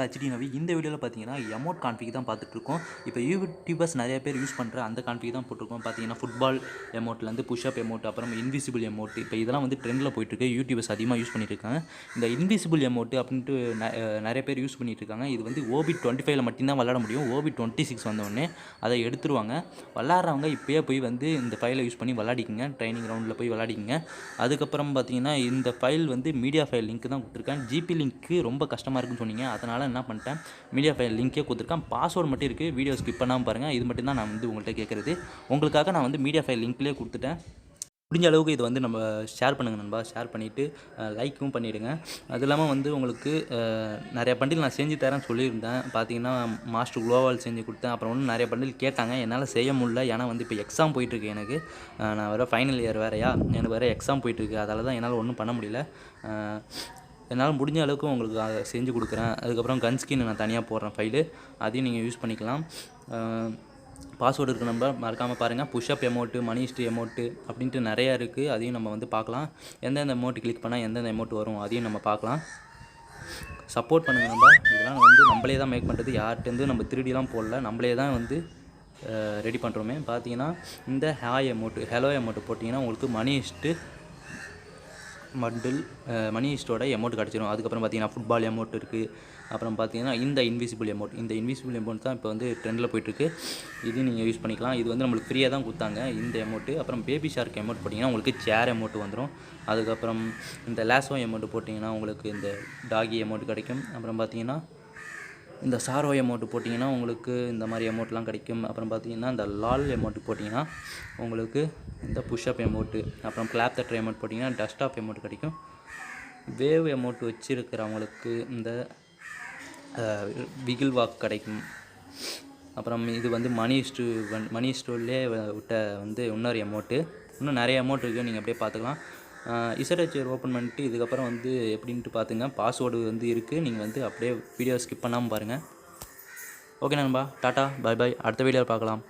HD நவி. இந்த வீடியோவில் பார்த்தீங்கன்னா எமோட் கான்ஃபிக் தான் பார்த்துட்ருக்கோம். இப்போ யூடியூபர்ஸ் நிறைய பேர் யூஸ் பண்ணுற அந்த கான்ஃபிக் தான் போட்டிருக்கோம். பார்த்தீங்கன்னா ஃபுட்பால் எமோட்லேருந்து புஷ்அப் எமோட், அப்புறம் இன்விசிபிள் எமோட். இப்போ இதெல்லாம் வந்து ட்ரெண்டில் போயிட்டுருக்கு. யூடியூபர்ஸ் அதிகமாக யூஸ் பண்ணிட்டு இருக்காங்க. இந்த இன்விசிபிள் எமோட் அப்படின்ட்டு நிறைய பேர் யூஸ் பண்ணிட்டு இருக்காங்க. இது வந்து ஓபி 25ல் மட்டும்தான் விளாட முடியும். ஓபி 26 வந்தோடனே அதை எடுத்துருவாங்க. விளாட்றவங்க இப்போயே போய் வந்து இந்த ஃபைலை யூஸ் பண்ணி விளாடிக்குங்க. ட்ரைனிங் ரவுண்டில் போய் விளாடிக்குங்க. அதுக்கப்புறம் பார்த்தீங்கன்னா இந்த ஃபைல் வந்து மீடியா ஃபைல் லிங்க் தான் கொடுத்துருக்கேன். ஜிபி லிங்க்கு ரொம்ப கஷ்டமாக இருக்குன்னு சொன்னீங்க. அதனால் என்ன பண்ணிட்டேன், மீடியா ஃபைல் லிங்க்கே கொடுத்துருக்கேன். பாஸ்வேர்டு மட்டும் இருக்குது. வீடியோ ஸ்கிப் பண்ணாமல் பாருங்கள். இது மட்டும் தான் நான் வந்து உங்கள்கிட்ட கேட்குறது. உங்களுக்காக நான் வந்து மீடியா ஃபைல் லிங்க்லேயே கொடுத்துட்டேன். முடிஞ்ச அளவுக்கு இது வந்து நம்ம ஷேர் பண்ணுங்கள் நண்பா. ஷேர் பண்ணிவிட்டு லைக்கும் பண்ணிவிடுங்க. அது இல்லாமல் வந்து உங்களுக்கு நிறைய பண்டில் நான் செஞ்சு தரேன்னு சொல்லியிருந்தேன். பார்த்தீங்கன்னா மாஸ்டர் குளோவால் செஞ்சு கொடுத்தேன். அப்புறம் ஒன்று நிறைய பண்டில் கேட்டாங்க. என்னால் செய்ய முடியல. ஏன்னா வந்து இப்போ எக்ஸாம் போயிட்டுருக்கு எனக்கு. நான் வேறு ஃபைனல் இயர் வேறையா, எனக்கு வேறு எக்ஸாம் போயிட்டுருக்கு. அதால் தான் என்னால் ஒன்றும் பண்ண முடியல. என்னால் முடிஞ்ச அளவுக்கு உங்களுக்கு செஞ்சு கொடுக்குறேன். அதுக்கப்புறம் கன் ஸ்கின் நான் தனியாக போடுறேன் ஃபைலு. அதையும் நீங்கள் யூஸ் பண்ணிக்கலாம். பாஸ்வேர்டு இருக்குது, நம்ப மறக்காமல் பாருங்கள். புஷ்அப் எமோட்டு, மணிஸ்ட் எமோட்டு அப்படின்ட்டு நிறையா இருக்குது. அதையும் நம்ம வந்து பார்க்கலாம். எந்தெந்த எமோட்டு கிளிக் பண்ணால் எந்தெந்த எமோட்டு வரும் அதையும் நம்ம பார்க்கலாம். சப்போர்ட் பண்ணுங்கள் நம்ப. இதெல்லாம் வந்து நம்மளே தான் மேக் பண்ணுறது. யார்கிட்டேருந்து நம்ம திருடிலாம் போடல. நம்மளே தான் வந்து ரெடி பண்ணுறோமே. பார்த்தீங்கன்னா இந்த ஹாய் எமோட்டு, ஹலோ எமோட்டு போட்டிங்கன்னா உங்களுக்கு மணிஸ்ட்டு பண்டில் மணிஸ்டோட எமௌண்ட் கிடச்சிரும். அதுக்கப்புறம் பார்த்தீங்கன்னா ஃபுட்பால் எமௌண்ட் இருக்குது. அப்புறம் பார்த்தீங்கன்னா இந்த இன்விசிபிள் எமௌண்ட் தான் இப்போ வந்து ட்ரெண்டில் போயிட்டுருக்கு. இதையும் நீங்கள் யூஸ் பண்ணிக்கலாம். இது வந்து நம்மளுக்கு ஃப்ரீயாக தான் கொடுத்தாங்க இந்த எமௌண்ட்டு. அப்புறம் பேபி ஷார்க் எமௌண்ட் போட்டிங்கன்னா உங்களுக்கு சேர் எமௌண்ட் வந்துடும். அதுக்கப்புறம் இந்த லாஸோ எமௌண்ட் போட்டிங்கன்னா உங்களுக்கு இந்த டாகி எமௌண்ட் கிடைக்கும். அப்புறம் பார்த்தீங்கன்னா இந்த சாரோ எமௌண்ட் போட்டிங்கன்னா உங்களுக்கு இந்த மாதிரி எமௌண்ட்லாம் கிடைக்கும். அப்புறம் பார்த்தீங்கன்னா இந்த லால் எமௌண்ட் போட்டிங்கன்னா உங்களுக்கு இந்த புஷ்அப் எமௌண்ட்டு, அப்புறம் கிளாப் தட்டர் எமௌண்ட் போட்டிங்கன்னா டஸ்டாப் எமௌண்ட் கிடைக்கும். வேவ் எமௌண்ட் வச்சுருக்கிறவங்களுக்கு இந்த விகில் வாக் கிடைக்கும். அப்புறம் இது வந்து மணி ஸ்டோர்லேயே விட்ட வந்து இன்னொரு எமௌண்ட்டு. இன்னும் நிறைய எமௌண்ட் இருக்குது, நீங்கள் அப்படியே பார்த்துக்கலாம். இசட்ஹெச் ஓப்பன் பண்ணிட்டு இதுக்கப்புறம் வந்து எப்படின்ட்டு பார்த்துங்க. பாஸ்வேர்டு வந்து இருக்குது. நீங்கள் வந்து அப்படியே வீடியோ ஸ்கிப் பண்ணாமல் பாருங்கள். ஓகே நண்பா, டாட்டா, பை பாய். அடுத்த வீடியோவில் பார்க்கலாம்.